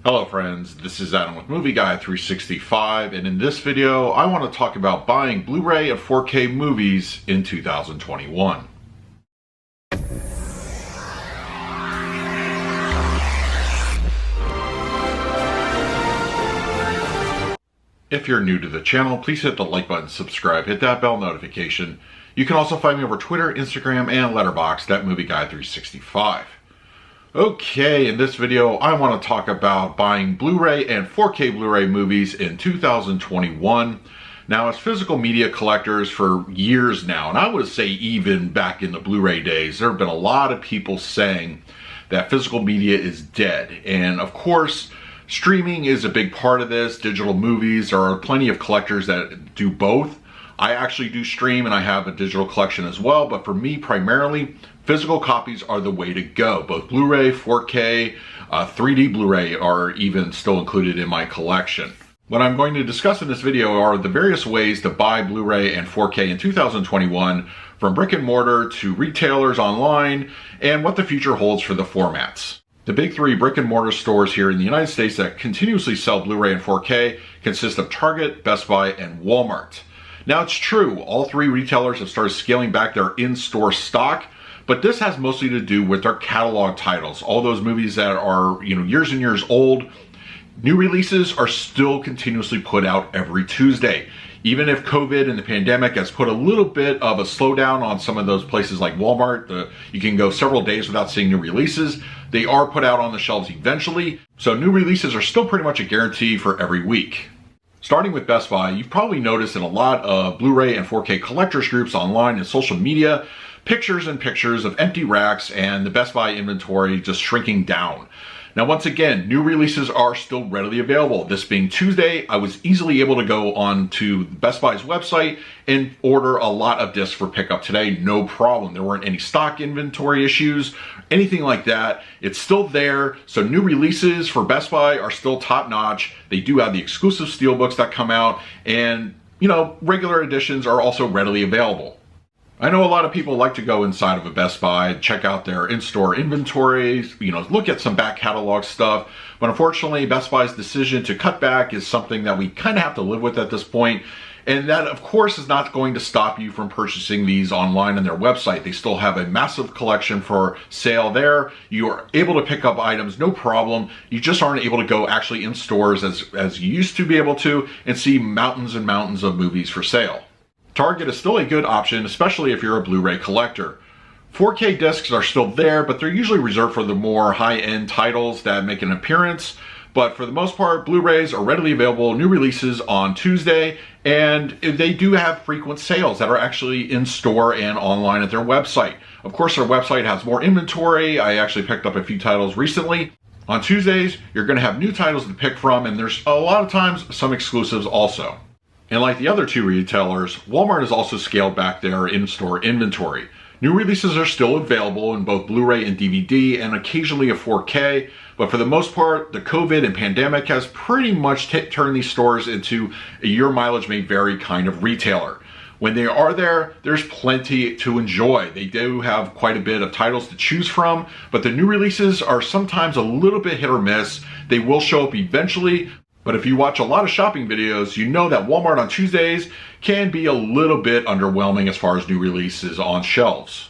Hello friends, this is Adam with Movie Guy 365, and in this video I want to talk about buying Blu-ray and 4K movies in 2021. If you're new to the channel, please hit the like button, subscribe, hit that bell notification. You can also find me over Twitter, Instagram, and Letterboxd at Movie Guy 365. Okay, in this video, I want to talk about buying Blu-ray and 4K Blu-ray movies in 2021. Now, as physical media collectors for years now, and I would say even back in the Blu-ray days, there have been a lot of people saying that physical media is dead. And of course, streaming is a big part of this. Digital movies, there are plenty of collectors that do both. I actually do stream and I have a digital collection as well, but for me primarily, physical copies are the way to go. Both Blu-ray, 4K, 3D Blu-ray are even still included in my collection. What I'm going to discuss in this video are the various ways to buy Blu-ray and 4K in 2021 from brick and mortar to retailers online and what the future holds for the formats. The big three brick and mortar stores here in the United States that continuously sell Blu-ray and 4K consist of Target, Best Buy, and Walmart. Now it's true, all three retailers have started scaling back their in-store stock, but this has mostly to do with their catalog titles. All those movies that are, years and years old, new releases are still continuously put out every Tuesday. Even if COVID and the pandemic has put a little bit of a slowdown on some of those places like Walmart, you can go several days without seeing new releases, they are put out on the shelves eventually. So new releases are still pretty much a guarantee for every week. Starting with Best Buy, you've probably noticed in a lot of Blu-ray and 4K collectors groups online and social media, pictures and pictures of empty racks and the Best Buy inventory just shrinking down. Now, once again, new releases are still readily available. This being Tuesday, I was easily able to go on to Best Buy's website and order a lot of discs for pickup today, no problem. There weren't any stock inventory issues, anything like that. It's still there, so new releases for Best Buy are still top notch. They do have the exclusive steelbooks that come out, and regular editions are also readily available. I know a lot of people like to go inside of a Best Buy, check out their in-store inventories, look at some back catalog stuff. But unfortunately, Best Buy's decision to cut back is something that we kind of have to live with at this point. And that, of course, is not going to stop you from purchasing these online on their website. They still have a massive collection for sale there. You are able to pick up items, no problem. You just aren't able to go actually in stores as you used to be able to and see mountains and mountains of movies for sale. Target is still a good option, especially if you're a Blu-ray collector. 4K discs are still there, but they're usually reserved for the more high-end titles that make an appearance. But for the most part, Blu-rays are readily available, new releases on Tuesday, and they do have frequent sales that are actually in store and online at their website. Of course, their website has more inventory. I actually picked up a few titles recently. On Tuesdays, you're going to have new titles to pick from, and there's a lot of times some exclusives also. And like the other two retailers, Walmart has also scaled back their in-store inventory. New releases are still available in both Blu-ray and DVD and occasionally a 4K, but for the most part, the COVID and pandemic has pretty much turned these stores into a your mileage may vary kind of retailer. When they are there, there's plenty to enjoy. They do have quite a bit of titles to choose from, but the new releases are sometimes a little bit hit or miss. They will show up eventually. But if you watch a lot of shopping videos, you know that Walmart on Tuesdays can be a little bit underwhelming as far as new releases on shelves.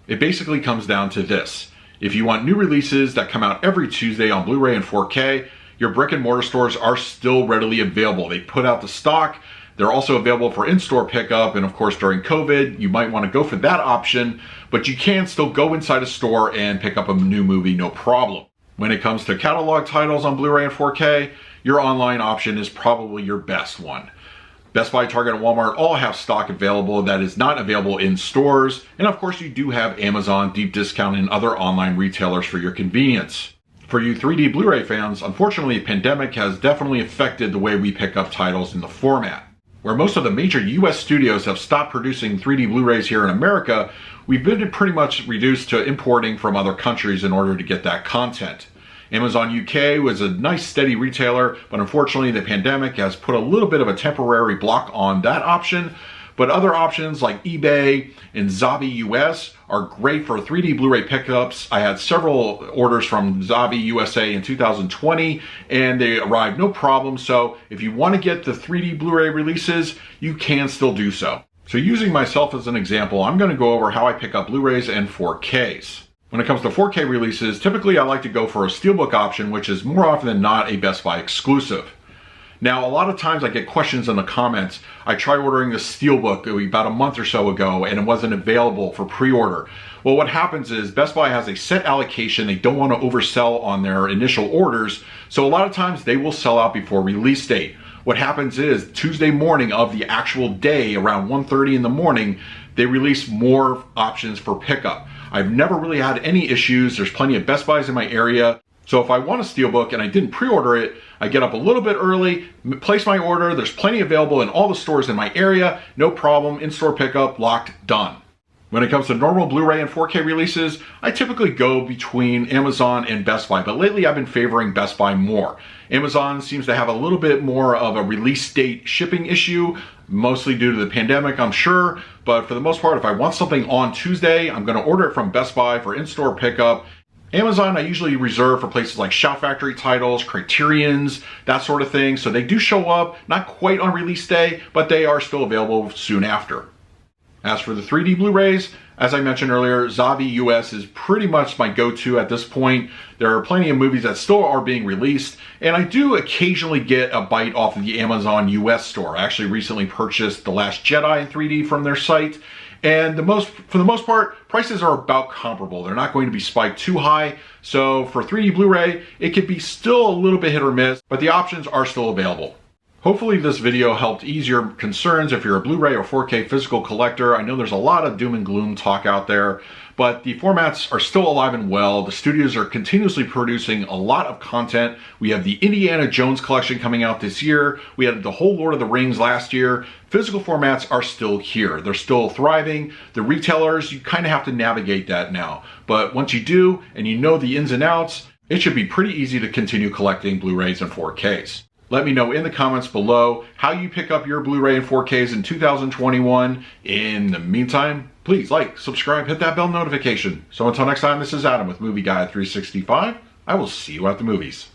It basically comes down to this. If you want new releases that come out every Tuesday on Blu-ray and 4K, your brick and mortar stores are still readily available. They put out the stock. They're also available for in-store pickup. And of course, during COVID, you might want to go for that option, but you can still go inside a store and pick up a new movie, no problem. When it comes to catalog titles on Blu-ray and 4K, your online option is probably your best one. Best Buy, Target, and Walmart all have stock available that is not available in stores. And of course, you do have Amazon, Deep Discount, and other online retailers for your convenience. For you 3D Blu-ray fans, unfortunately, the pandemic has definitely affected the way we pick up titles in the format. Where most of the major US studios have stopped producing 3D Blu-rays here in America, we've been pretty much reduced to importing from other countries in order to get that content. Amazon UK was a nice steady retailer, but unfortunately the pandemic has put a little bit of a temporary block on that option. But other options like eBay and Zavi US are great for 3D Blu-ray pickups. I had several orders from Zavi USA in 2020 and they arrived no problem. So if you want to get the 3D Blu-ray releases, you can still do so. So using myself as an example, I'm going to go over how I pick up Blu-rays and 4Ks. When it comes to 4K releases, typically I like to go for a Steelbook option, which is more often than not a Best Buy exclusive. Now, a lot of times I get questions in the comments. I tried ordering the Steelbook about a month or so ago and it wasn't available for pre-order. Well, what happens is Best Buy has a set allocation. They don't want to oversell on their initial orders. So a lot of times they will sell out before release date. What happens is Tuesday morning of the actual day, around 1:30 in the morning, they release more options for pickup. I've never really had any issues. There's plenty of Best Buys in my area. So if I want a Steelbook and I didn't pre-order it, I get up a little bit early, place my order. There's plenty available in all the stores in my area. No problem, in-store pickup, locked, done. When it comes to normal Blu-ray and 4K releases, I typically go between Amazon and Best Buy, but lately I've been favoring Best Buy more. Amazon seems to have a little bit more of a release date shipping issue, mostly due to the pandemic, I'm sure. But for the most part, if I want something on Tuesday, I'm gonna order it from Best Buy for in-store pickup. Amazon, I usually reserve for places like Shout Factory titles, Criterions, that sort of thing. So they do show up, not quite on release day, but they are still available soon after. As for the 3D Blu-rays, as I mentioned earlier, Zavi US is pretty much my go-to at this point. There are plenty of movies that still are being released, and I do occasionally get a bite off of the Amazon US store. I actually recently purchased The Last Jedi in 3D from their site, and for the most part, prices are about comparable. They're not going to be spiked too high, so for 3D Blu-ray, it could be still a little bit hit or miss, but the options are still available. Hopefully this video helped ease your concerns if you're a Blu-ray or 4K physical collector. I know there's a lot of doom and gloom talk out there, but the formats are still alive and well. The studios are continuously producing a lot of content. We have the Indiana Jones collection coming out this year. We had the whole Lord of the Rings last year. Physical formats are still here. They're still thriving. The retailers, you kind of have to navigate that now. But once you do, and you know the ins and outs, it should be pretty easy to continue collecting Blu-rays and 4Ks. Let me know in the comments below how you pick up your Blu-ray and 4Ks in 2021. In the meantime, please like, subscribe, hit that bell notification. So until next time, this is Adam with Movie Guide 365. I will see you at the movies.